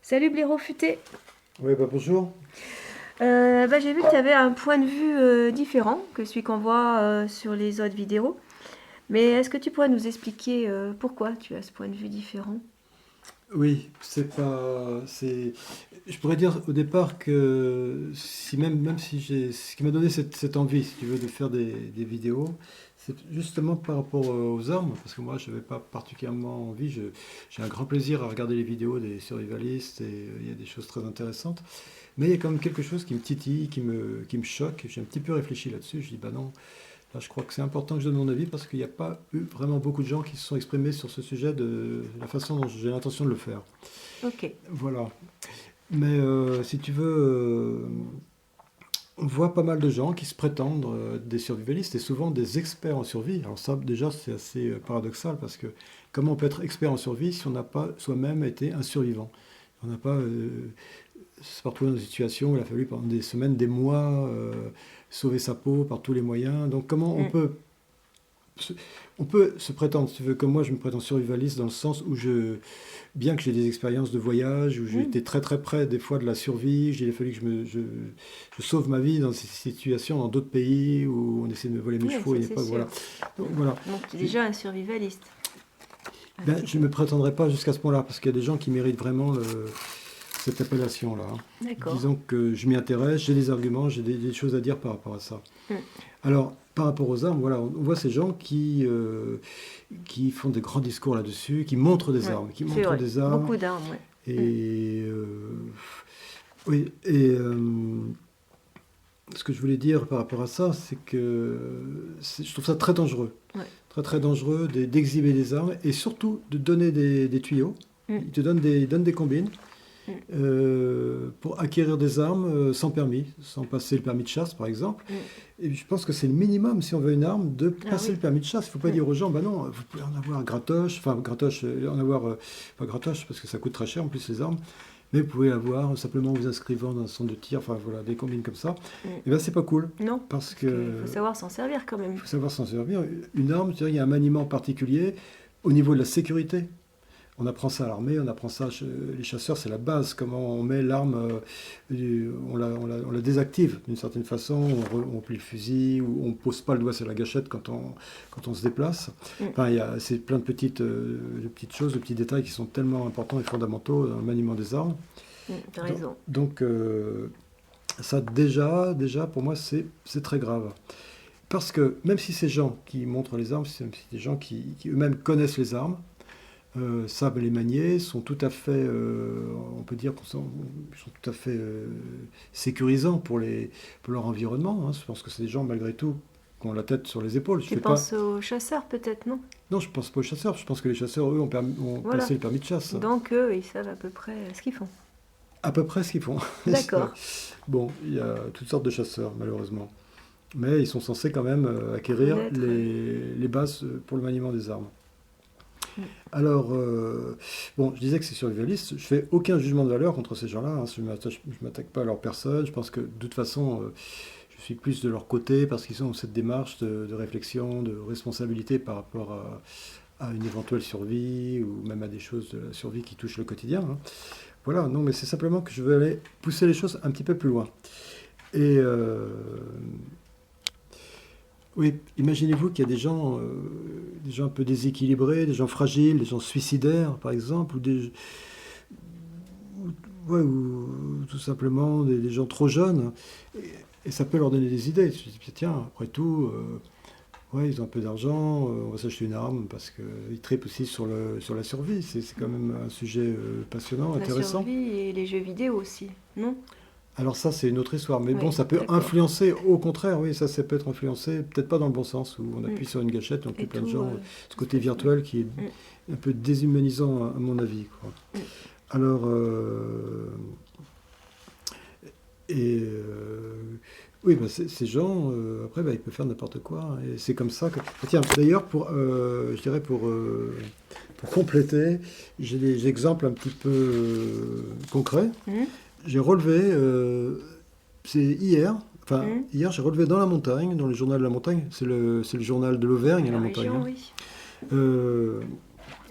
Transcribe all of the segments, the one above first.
Salut Blaireau Futé. Oui, bah bonjour. J'ai vu que tu avais un point de vue différent que celui qu'on voit sur les autres vidéos. Mais est-ce que tu pourrais nous expliquer pourquoi tu as ce point de vue différent? Oui, c'est pas, c'est, je pourrais dire au départ que si même si j'ai, ce qui m'a donné cette envie, si tu veux, de faire des vidéos, c'est justement par rapport aux armes, parce que moi, je n'avais pas particulièrement envie. J'ai un grand plaisir à regarder les vidéos des survivalistes et il y a des choses très intéressantes. Mais il y a quand même quelque chose qui me titille, qui me choque. J'ai un petit peu réfléchi là-dessus. Je dis, bah non. Là, je crois que c'est important que je donne mon avis parce qu'il n'y a pas eu vraiment beaucoup de gens qui se sont exprimés sur ce sujet de la façon dont j'ai l'intention de le faire. Ok. Voilà. Mais si tu veux, on voit pas mal de gens qui se prétendent des survivalistes et souvent des experts en survie. Alors ça, déjà, c'est assez paradoxal parce que comment on peut être expert en survie si on n'a pas soi-même été un survivant? On n'a pas se retrouvé dans une situation où il a fallu pendant des semaines, des mois, sauver sa peau par tous les moyens. Donc comment Mm. se, on peut se prétendre, si tu veux, comme moi je me prétends survivaliste dans le sens où bien que j'ai des expériences de voyage, où j'ai Mm. été très très près des fois de la survie, il a fallu que je sauve ma vie dans ces situations dans d'autres pays où on essaie de me voler mes Oui, chevaux ça et c'est pas, sûr. voilà. Donc voilà. Donc tu es J'ai- déjà un survivaliste. Un Ben, petit je peu. ne me prétendrai pas jusqu'à ce point-là, parce qu'il y a des gens qui méritent vraiment cette appellation-là, hein. D'accord. Disons que je m'y intéresse, j'ai des arguments, j'ai des choses à dire par rapport à ça. Mm. Alors, par rapport aux armes, voilà, on voit ces gens qui font des grands discours là-dessus, qui montrent des Ouais, armes, qui c'est montrent vrai. des armes, Beaucoup d'armes, ouais. Mm. et oui, et ce que je voulais dire par rapport à ça, c'est que je trouve ça très dangereux, Ouais. très très dangereux d'exhiber des armes et surtout de donner des tuyaux. Mm. Ils donnent des combines Mm. pour acquérir des armes sans permis, sans passer le permis de chasse par exemple. Mm. Et je pense que c'est le minimum si on veut une arme de Ah passer oui. le permis de chasse. Il ne faut pas Mm. dire aux gens, bah non, vous pouvez en avoir gratoche, enfin gratoche, en avoir, pas gratoche parce que ça coûte très cher en plus les armes, mais vous pouvez avoir simplement en vous inscrivant dans un centre de tir, enfin voilà, des combines comme ça. Mm. Et bien c'est pas cool Non, parce parce qu'il faut que savoir s'en servir quand même. faut savoir s'en servir. Une arme, il y a un maniement particulier au niveau de la sécurité. On apprend ça à l'armée, on apprend ça chez les chasseurs, c'est la base, comment on met l'arme, on la désactive d'une certaine façon, on plie le fusil, ou on ne pose pas le doigt sur la gâchette quand on se déplace. Mm. Enfin, c'est plein de petites choses, de petits détails qui sont tellement importants et fondamentaux dans le maniement des armes. Mm. T'as Donc, raison. donc, ça déjà, pour moi, c'est très grave. Parce que même si ces gens qui montrent les armes, c'est des gens qui eux-mêmes connaissent les armes, savent les manier, sont tout à fait, on peut dire qu'ils sont tout à fait sécurisants pour leur environnement, hein. Je pense que c'est des gens, malgré tout, qui ont la tête sur les épaules. Je Tu fais pas, penses aux chasseurs peut-être, non? non, je pense pas aux chasseurs. Je pense que les chasseurs, eux, ont Voilà. passé le permis de chasse. Donc eux, ils savent à peu près ce qu'ils font. À peu près ce qu'ils font. D'accord. Bon, il y a toutes sortes de chasseurs, malheureusement. Mais ils sont censés quand même acquérir Connaître, ouais. les bases pour le maniement des armes. Mm. Alors, bon, je disais que c'est survivaliste. Je fais aucun jugement de valeur contre ces gens-là, hein. Je ne m'attaque pas à leur personne. Je pense que de toute façon, je suis plus de leur côté parce qu'ils ont cette démarche de réflexion, de responsabilité par rapport à une éventuelle survie ou même à des choses de la survie qui touchent le quotidien, hein. Voilà, non, mais c'est simplement que je veux aller pousser les choses un petit peu plus loin. Et oui, imaginez-vous qu'il y a des gens un peu déséquilibrés, des gens fragiles, des gens suicidaires, par exemple, ouais, ou tout simplement des gens trop jeunes, et ça peut leur donner des idées. Je dis, tiens, après tout, ouais, ils ont un peu d'argent, on va s'acheter une arme, parce qu'ils tripent aussi sur la survie. C'est quand même un sujet passionnant, La intéressant. survie et les jeux vidéo aussi, non? Alors ça, c'est une autre histoire. Mais bon, Oui, ça peut d'accord. influencer, au contraire, oui, ça peut être influencé, peut-être pas dans le bon sens, où on Mm. appuie sur une gâchette, on tue Et plein de tout, gens. Ce tout se côté passe mal. virtuel qui est Mm. un peu déshumanisant, à mon avis, quoi. Mm. Alors, et oui, bah, ces gens, après, bah, ils peuvent faire n'importe quoi, hein. Et c'est comme ça que... Ah, tiens, d'ailleurs, je dirais pour compléter, j'ai des exemples un petit peu concrets. Mm. J'ai relevé, c'est hier, enfin Mm. hier j'ai relevé dans la montagne, dans le journal de la montagne, c'est le journal de l'Auvergne et la La montagne, région, hein. oui. Euh,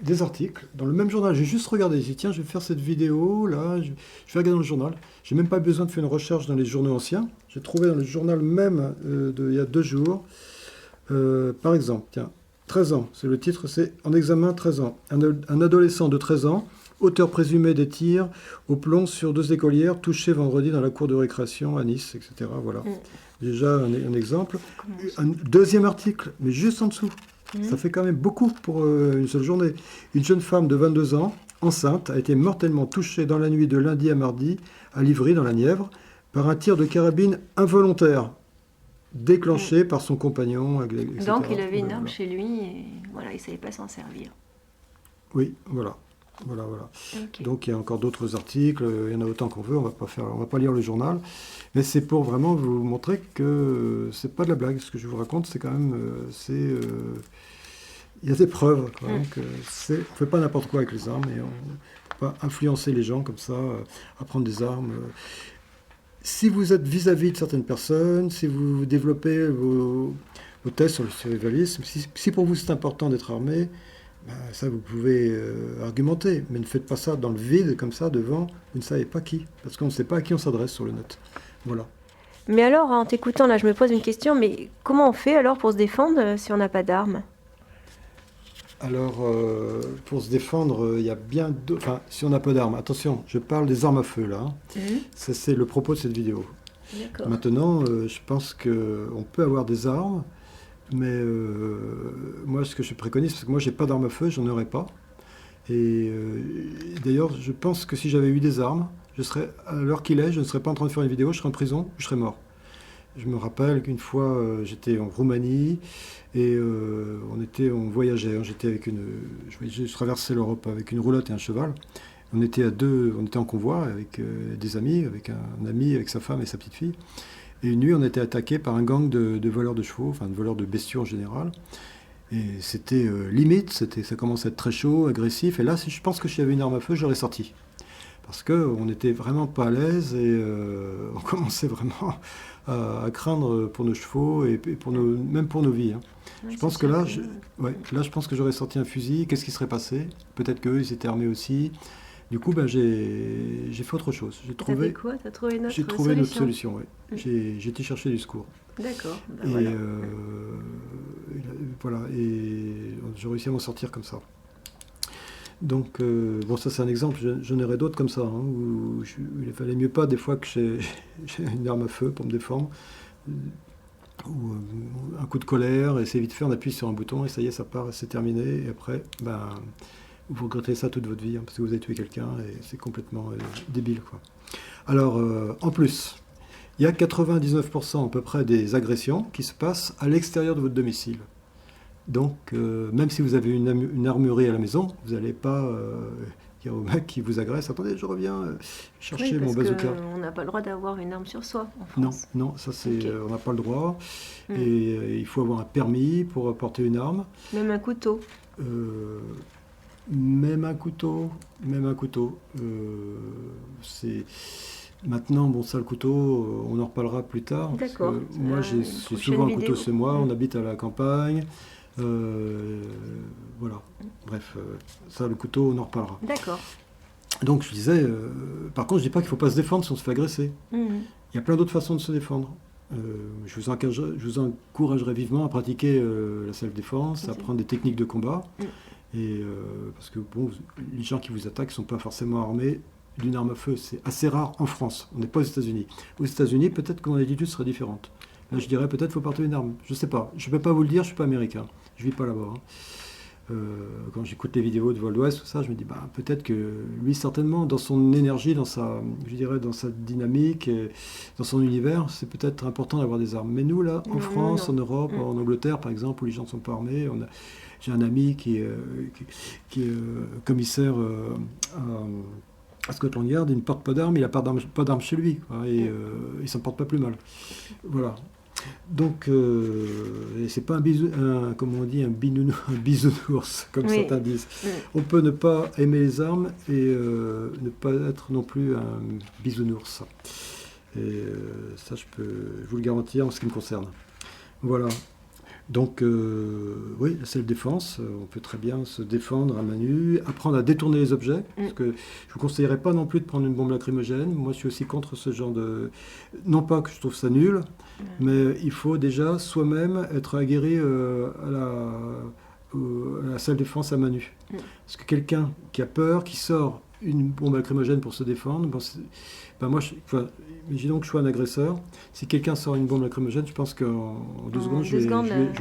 des articles dans le même journal. J'ai juste regardé, j'ai dit tiens, je vais faire cette vidéo, là, je vais regarder dans le journal. J'ai même pas besoin de faire une recherche dans les journaux anciens. J'ai trouvé dans le journal même il y a 2 jours, par exemple, tiens, 13 ans, c'est le titre, c'est En examen 13 ans. Un adolescent de 13 ans, auteur présumé des tirs au plomb sur 2 écolières touchées vendredi dans la cour de récréation à Nice, etc. Voilà. Déjà un exemple. Un deuxième article, mais juste en dessous. Ça fait quand même beaucoup pour une seule journée. Une jeune femme de 22 ans, enceinte, a été mortellement touchée dans la nuit de lundi à mardi à Livry, dans la Nièvre, par un tir de carabine involontaire, déclenché par son compagnon, etc. Donc il avait une arme chez lui et voilà, il ne savait pas s'en servir. Oui, voilà. Voilà. Okay. Donc il y a encore d'autres articles, il y en a autant qu'on veut, on va pas lire le journal, mais c'est pour vraiment vous montrer que c'est pas de la blague. Ce que je vous raconte, c'est quand même, il y a des preuves quand même que on fait pas n'importe quoi avec les armes et on peut pas influencer les gens comme ça à prendre des armes. Si vous êtes vis-à-vis de certaines personnes, si vous développez vos thèses sur le survivalisme, si pour vous c'est important d'être armé, ben, ça vous pouvez argumenter, mais ne faites pas ça dans le vide comme ça devant, vous ne savez pas qui, parce qu'on ne sait pas à qui on s'adresse sur le net. Voilà. Mais alors, en t'écoutant là, je me pose une question, mais comment on fait alors pour se défendre si on n'a pas d'armes? Alors, pour se défendre, il y a bien d'autres... Enfin, si on n'a pas d'armes, attention, je parle des armes à feu là. Ça, c'est le propos de cette vidéo. D'accord. Maintenant, je pense qu'on peut avoir des armes, mais moi, ce que je préconise, parce que moi, j'ai pas d'armes à feu, j'en aurais pas. Et d'ailleurs, je pense que si j'avais eu des armes, je serais, à l'heure qu'il est, je ne serais pas en train de faire une vidéo, je serais en prison, je serais mort. Je me rappelle qu'une fois, j'étais en Roumanie et on voyageait. J'étais avec je traversais l'Europe avec une roulotte et un cheval. On était à deux, on était en convoi avec des amis, avec un ami, avec sa femme et sa petite fille. Et une nuit, on a été attaqué par un gang de voleurs de chevaux, enfin de voleurs de bestiaux en général. Et c'était limite, ça commençait à être très chaud, agressif. Et là, je pense que si j'avais une arme à feu, j'aurais sorti. Parce qu'on n'était vraiment pas à l'aise et on commençait vraiment à craindre pour nos chevaux et même pour nos vies. Hein. Ouais, Je pense que là, je pense que j'aurais sorti un fusil. Qu'est-ce qui serait passé? Peut-être qu'eux, ils étaient armés aussi. Du coup, ben, j'ai fait autre chose. T'as fait quoi? T'as trouvé une autre J'ai trouvé une autre solution? solution, oui. J'ai été chercher du secours. D'accord. Ben Et voilà. voilà, et j'ai réussi à m'en sortir comme ça. Donc, bon, ça c'est un exemple, j'en aurais d'autres comme ça, hein, où il fallait mieux pas des fois que j'ai une arme à feu pour me défendre, ou un coup de colère, et c'est vite fait, on appuie sur un bouton, et ça y est, ça part, c'est terminé, et après, ben, vous regrettez ça toute votre vie, hein, parce que vous avez tué quelqu'un, et c'est complètement débile, quoi. Alors, en plus, il y a 99% à peu près des agressions qui se passent à l'extérieur de votre domicile. Donc, même si vous avez une armurerie à la maison, vous n'allez pas dire au mec qui vous agresse, attendez, je reviens chercher Oui, mon parce bazooka. qu'on n'a pas le droit d'avoir une arme sur soi en Non, France. non, ça c'est, Ok. on n'a pas le droit. Et il faut avoir un permis pour porter une arme. Même un couteau. Euh, même un couteau, c'est maintenant, bon, ça, le couteau, on en reparlera plus tard. Parce D'accord. que moi, j'ai prochaine souvent un couteau vidéo. chez moi, on habite à la campagne. Voilà. Bref, ça, le couteau, on en reparlera. D'accord. Donc, je disais, par contre, je dis pas qu'il faut pas se défendre si on se fait agresser. Mhm. Il y a plein d'autres façons de se défendre. Je vous encouragerais vivement à pratiquer la self-défense, à prendre des techniques de combat. Et, parce que bon, les gens qui vous attaquent ne sont pas forcément armés d'une arme à feu. C'est assez rare en France. On n'est pas aux États-Unis. Aux États-Unis, peut-être que mon attitude serait différente. Là, je dirais peut-être qu'il faut porter une arme. Je ne sais pas. Je ne peux pas vous le dire, je ne suis pas américain. Je ne vis pas là-bas. Hein. Quand j'écoute les vidéos de Vol d'Ouest, tout ça, je me dis, bah, peut-être que lui, certainement, dans son énergie, dans sa dynamique, dans son univers, c'est peut-être important d'avoir des armes. Mais nous, là, en France, en Europe, en Angleterre, par exemple, où les gens ne sont pas armés, j'ai un ami qui est commissaire à Scotland Yard, il ne porte pas d'armes, il n'a pas d'armes chez lui, quoi, et il ne s'en porte pas plus mal. Voilà. Donc, c'est pas comme on dit, un bisounours, comme certains disent. On peut ne pas aimer les armes et ne pas être non plus un bisounours. Et ça, je vous le garantir en ce qui me concerne. Voilà. Donc, oui, la self-défense, on peut très bien se défendre à main nue, apprendre à détourner les objets, parce que je ne vous conseillerais pas non plus de prendre une bombe lacrymogène. Moi, je suis aussi contre ce genre de... Non pas que je trouve ça nul, mais il faut déjà soi-même être aguerri à la self-défense à main nue. Parce que quelqu'un qui a peur, qui sort une bombe lacrymogène pour se défendre, moi, imaginons que je sois un agresseur. Si quelqu'un sort une bombe lacrymogène, je pense qu'en 2 secondes, je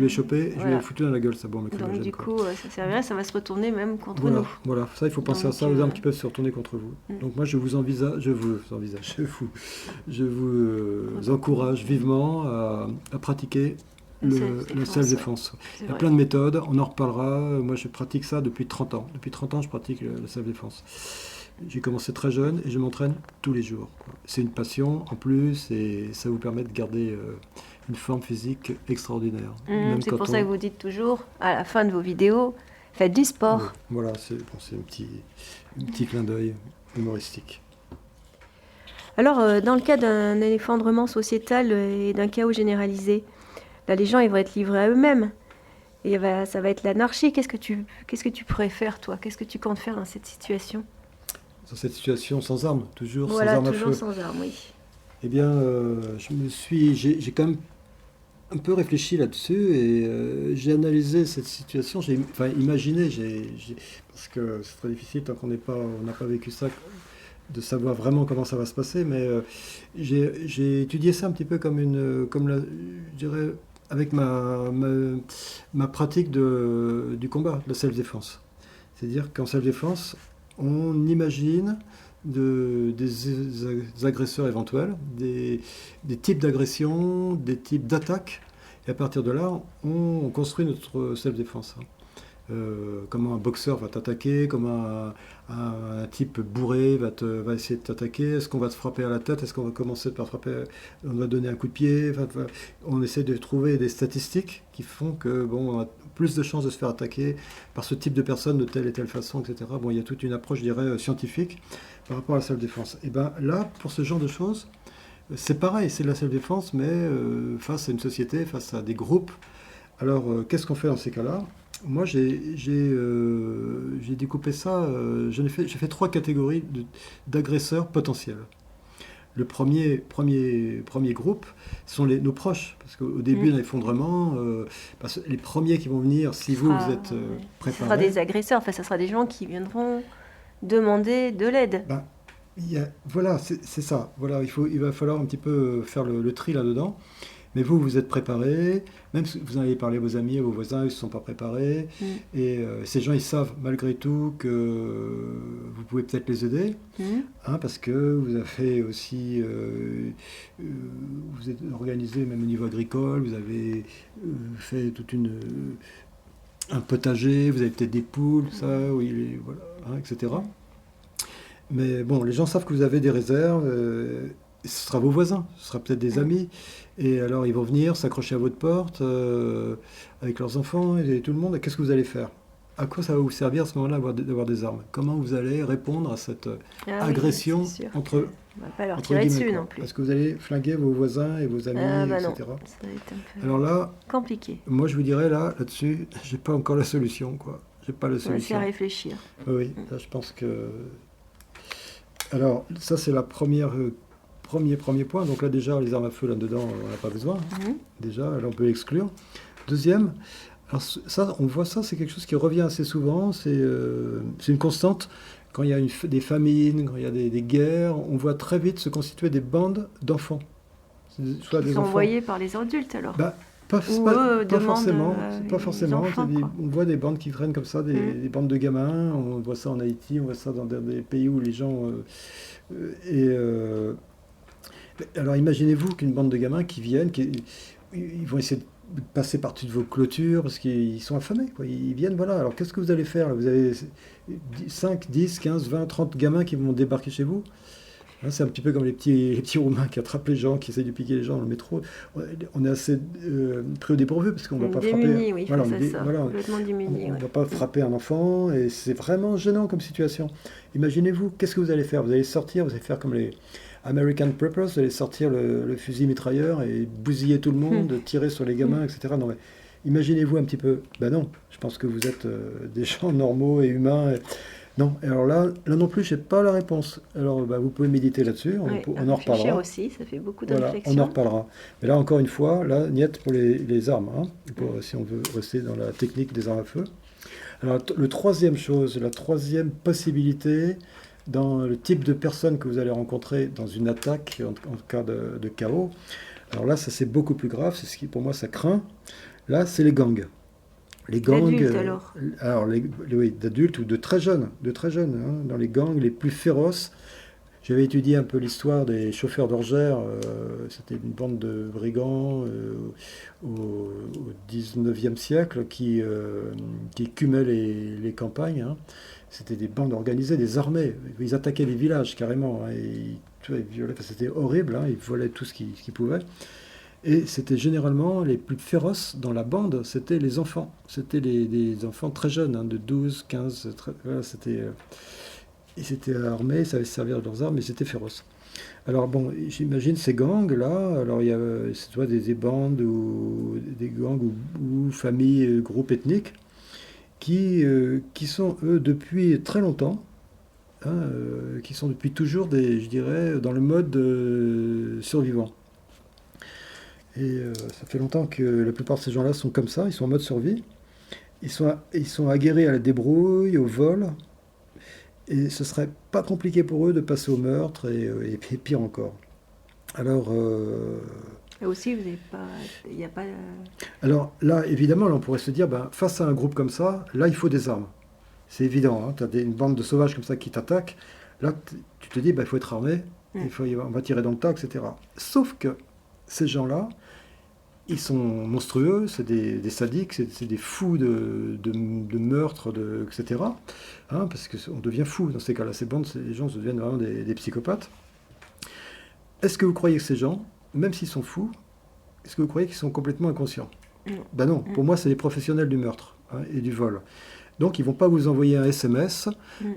vais choper, je vais foutre dans la gueule sa bombe lacrymogène. Donc du coup, ça servira, ça va se retourner même contre voilà, nous. Voilà, ça, il faut penser à ça, aux armes qui peuvent se retourner contre vous. Donc moi, je vous encourage vivement à pratiquer la self-défense. Il y a plein de méthodes, on en reparlera. Moi, je pratique ça depuis 30 ans. Depuis 30 ans, je pratique la self-défense. J'ai commencé très jeune et je m'entraîne tous les jours. C'est une passion en plus et ça vous permet de garder une forme physique extraordinaire. C'est pour ça que vous dites toujours, à la fin de vos vidéos, faites du sport. Oui, voilà, c'est un petit clin d'œil humoristique. Alors, dans le cas d'un effondrement sociétal et d'un chaos généralisé, là, les gens ils vont être livrés à eux-mêmes. Et ça va être l'anarchie. Qu'est-ce que tu pourrais faire, toi? Qu'est-ce que tu comptes faire dans cette situation? Dans cette situation sans armes, toujours voilà, sans armes à feu. Toujours sans armes, oui. Eh bien, j'ai quand même un peu réfléchi là-dessus et j'ai analysé cette situation. J'ai imaginé, parce que c'est très difficile tant qu'on n'a pas vécu ça, de savoir vraiment comment ça va se passer. Mais j'ai étudié ça un petit peu je dirais, avec ma pratique du combat, de la self-défense. C'est-à-dire qu'en self-défense, on imagine des agresseurs éventuels, des types d'agressions, des types d'attaques, et à partir de là, on construit notre self-défense. Comment un boxeur va t'attaquer, comment un type bourré va essayer de t'attaquer, est-ce qu'on va te frapper à la tête, est-ce qu'on va commencer par frapper, on va donner un coup de pied, on essaie de trouver des statistiques qui font que on a plus de chances de se faire attaquer par ce type de personne de telle et telle façon, etc. Bon, il y a toute une approche, je dirais, scientifique par rapport à la self-défense. Et bien là, pour ce genre de choses, c'est pareil, c'est de la self-défense, mais face à une société, face à des groupes. Alors, qu'est-ce qu'on fait dans ces cas-là? Moi, j'ai découpé ça, j'ai fait 3 catégories d'agresseurs potentiels. Le premier groupe sont nos proches, parce qu'au début d'un effondrement, les premiers qui vont venir, si vous êtes préparés... Ce sera des agresseurs, enfin, ce sera des gens qui viendront demander de l'aide. Voilà, c'est ça. Voilà, il va falloir un petit peu faire le tri là-dedans. Mais vous êtes préparés, même si vous en avez parlé à vos amis, à vos voisins, ils ne se sont pas préparés. Et ces gens, ils savent malgré tout que vous pouvez peut-être les aider, parce que vous avez aussi, vous êtes organisé même au niveau agricole, vous avez fait un potager, vous avez peut-être des poules, ça, oui, voilà, etc. Mais bon, les gens savent que vous avez des réserves. Ce sera vos voisins, ce sera peut-être des amis. Et alors, ils vont venir s'accrocher à votre porte avec leurs enfants et tout le monde. Et qu'est-ce que vous allez faire? À quoi ça va vous servir à ce moment-là d'avoir des armes? Comment vous allez répondre à cette agression entre on va pas leur tirer dessus non plus. Est-ce que vous allez flinguer vos voisins et vos amis, etc. Non, ça va être un peu alors là, compliqué. Moi, je vous dirais là-dessus, j'ai pas encore la solution, quoi. J'ai pas la solution. C'est à réfléchir. Oui, là, je pense que... Alors, ça, c'est la première... Premier point, donc là déjà les armes à feu là-dedans on n'a pas besoin, déjà là on peut l'exclure. Deuxième, alors ça on voit ça, c'est quelque chose qui revient assez souvent, c'est une constante, quand il y a des famines, quand il y a des guerres, on voit très vite se constituer des bandes d'enfants. Soit des sont enfants envoyés par les adultes alors pas forcément, enfants, on voit des bandes qui traînent comme ça, des bandes de gamins, on voit ça en Haïti, on voit ça dans des pays où les gens... Alors imaginez-vous qu'une bande de gamins qui viennent, ils vont essayer de passer par-dessus de vos clôtures parce qu'ils sont affamés, quoi. Ils viennent, voilà. Alors qu'est-ce que vous allez faire là? Vous avez 5, 10, 15, 20, 30 gamins qui vont débarquer chez vous. C'est un petit peu comme les petits Roumains qui attrapent les gens, qui essayent de piquer les gens dans le métro. On est assez pris au dépourvu parce qu'on ne va pas frapper. Oui, complètement démunis. On ne va pas frapper un enfant et c'est vraiment gênant comme situation. Imaginez-vous, qu'est-ce que vous allez faire? Vous allez sortir, vous allez faire comme les American Preppers, vous allez sortir le fusil mitrailleur et bousiller tout le monde, tirer sur les gamins, etc. Non, mais imaginez-vous un petit peu. Ben non, je pense que vous êtes des gens normaux et humains. Non, alors là non plus, je n'ai pas la réponse. Alors vous pouvez méditer là-dessus, Ouais, à on en réfléchir reparlera. aussi, ça fait beaucoup de Voilà, on en réflexion. reparlera. Mais là, encore une fois, là, niet pour les armes, hein, si on veut rester dans la technique des armes à feu. Alors, la troisième possibilité, dans le type de personne que vous allez rencontrer dans une attaque, en cas de chaos, alors là, ça c'est beaucoup plus grave, c'est ce qui pour moi ça craint. Là, c'est les gangs. Les gangs, D'adultes alors. alors oui, d'adultes ou de très jeunes, hein, dans les gangs les plus féroces. J'avais étudié un peu l'histoire des chauffeurs d'orgères. C'était une bande de brigands au 19e siècle qui écumaient les campagnes, hein. C'était des bandes organisées, des armées. Ils attaquaient des villages carrément, hein, et ils violaient. Enfin, c'était horrible, hein, ils volaient tout ce qu'ils pouvaient. Et c'était généralement les plus féroces dans la bande, c'était les enfants. C'était des enfants très jeunes, hein, de 12, 15, voilà, ils étaient armés, ils savaient se servir de leurs armes, mais c'était féroce. Alors bon, j'imagine ces gangs-là, alors il y a soit des bandes ou des gangs ou familles, groupes ethniques, qui sont, eux, depuis très longtemps, hein, qui sont depuis toujours, je dirais, dans le mode survivant. Et ça fait longtemps que la plupart de ces gens-là sont comme ça, ils sont en mode survie. Ils sont aguerris à la débrouille, au vol, et ce serait pas compliqué pour eux de passer au meurtre et pire encore. Alors, Et aussi, vous n'avez pas, il n'y a pas. alors là, évidemment, là, on pourrait se dire, ben, face à un groupe comme ça, là, il faut des armes. C'est évident, hein, tu as une bande de sauvages comme ça qui t'attaquent. Là, tu te dis, ben, il faut être armé, on va tirer dans le tas, etc. Sauf que ces gens-là, ils sont monstrueux, c'est des sadiques, c'est des fous de meurtre, etc. Hein, parce qu'on devient fou dans ces cas-là. Ces bandes, les gens se deviennent vraiment des psychopathes. Est-ce que vous croyez que ces gens, même s'ils sont fous, est-ce que vous croyez qu'ils sont complètement inconscients? Ben non, pour moi, c'est des professionnels du meurtre, hein, et du vol. Donc, ils ne vont pas vous envoyer un SMS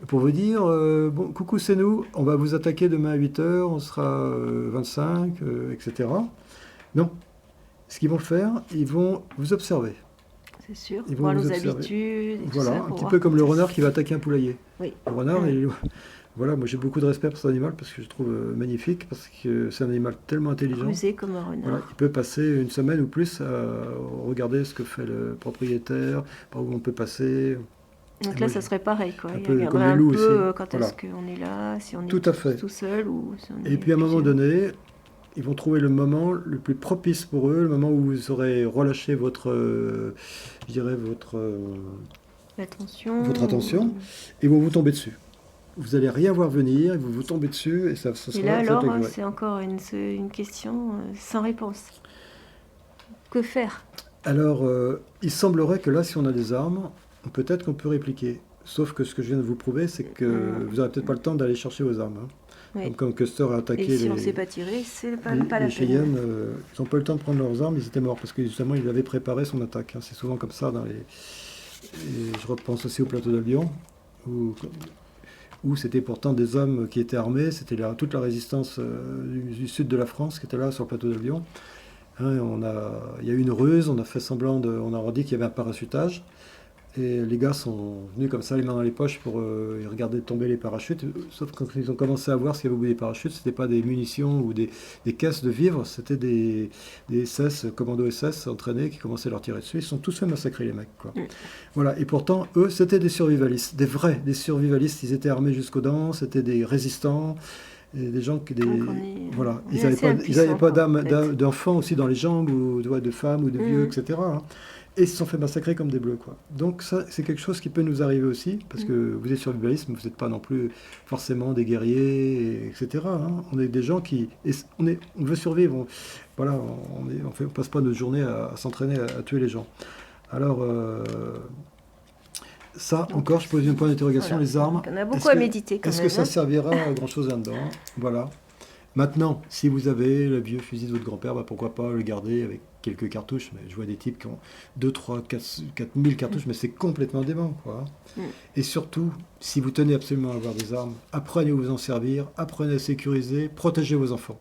pour vous dire bon, coucou, c'est nous, on va vous attaquer demain à 8h, on sera 25, etc. Non. Ce qu'ils vont faire, ils vont vous observer. C'est sûr, Ils vont voir vous nos observer. habitudes et tout Voilà, ça. un Pour petit voir peu comme le quand renard qui va attaquer un poulailler. Oui. Le renard, voilà, moi j'ai beaucoup de respect pour cet animal parce que je le trouve magnifique, parce que c'est un animal tellement intelligent. Rusé comme un renard. Voilà, il peut passer une semaine ou plus à regarder ce que fait le propriétaire, par où on peut passer. Donc Et là, moi, ça serait pareil, quoi. un Il peu comme regarderait les un loups peu aussi. quand Voilà. est-ce qu'on est là, si on est Tout à fait. tout seul ou si on Et est puis à un moment plusieurs. donné, ils vont trouver le moment le plus propice pour eux, le moment où vous aurez relâché je dirais votre attention, et ils vont vous tomber dessus. Vous allez rien voir venir, ils vont vous tomber dessus, et ça Et là, ça va alors, durer. c'est encore une question sans réponse. Que faire? Alors, il semblerait que là, si on a des armes, peut-être qu'on peut répliquer. Sauf que ce que je viens de vous prouver, c'est que vous n'aurez peut-être pas le temps d'aller chercher vos armes, hein. Oui. Comme Custer a attaqué Et si on ne sait pas tirer, c'est pas la les peine. Cheyennes, ils n'ont pas eu le temps de prendre leurs armes, ils étaient morts, parce que justement, il avait préparé son attaque, hein. C'est souvent comme ça dans et je repense aussi au plateau de Lyon, où c'était pourtant des hommes qui étaient armés, c'était toute la résistance du sud de la France qui était là sur le plateau de Lyon. Hein, il y a eu une ruse, on a fait semblant on a dit qu'il y avait un parachutage. Et les gars sont venus comme ça, les mains dans les poches, pour regarder tomber les parachutes. Sauf que quand ils ont commencé à voir ce qu'il y avait au bout des parachutes, c'était pas des munitions ou des caisses de vivres, c'était des SS, commandos SS entraînés qui commençaient à leur tirer dessus. Ils sont tous fait massacrer, les mecs, quoi. Voilà. Et pourtant, eux, c'était des survivalistes, des survivalistes. Ils étaient armés jusqu'aux dents, c'était des résistants. Et des gens voilà, ils n'avaient pas d'enfants aussi dans les jambes, ou de femmes, ou de vieux, etc. hein. Et ils se sont fait massacrer comme des bleus, quoi. Donc ça, c'est quelque chose qui peut nous arriver aussi, parce que vous êtes survivalistes, mais vous n'êtes pas non plus forcément des guerriers, etc. hein. On est des gens on veut survivre. Voilà, on passe pas notre journée à s'entraîner à tuer les gens. Alors, ça, encore, je pose un point d'interrogation, Voilà. les armes. On a beaucoup à méditer quand même. Est-ce que ça servira à grand-chose là-dedans? Voilà. Maintenant, si vous avez le vieux fusil de votre grand-père, pourquoi pas le garder avec quelques cartouches. Mais je vois des types qui ont 2, 3, 4 000 cartouches, mais c'est complètement dément, quoi. Et surtout, si vous tenez absolument à avoir des armes, apprenez à vous en servir, apprenez à sécuriser, protégez vos enfants.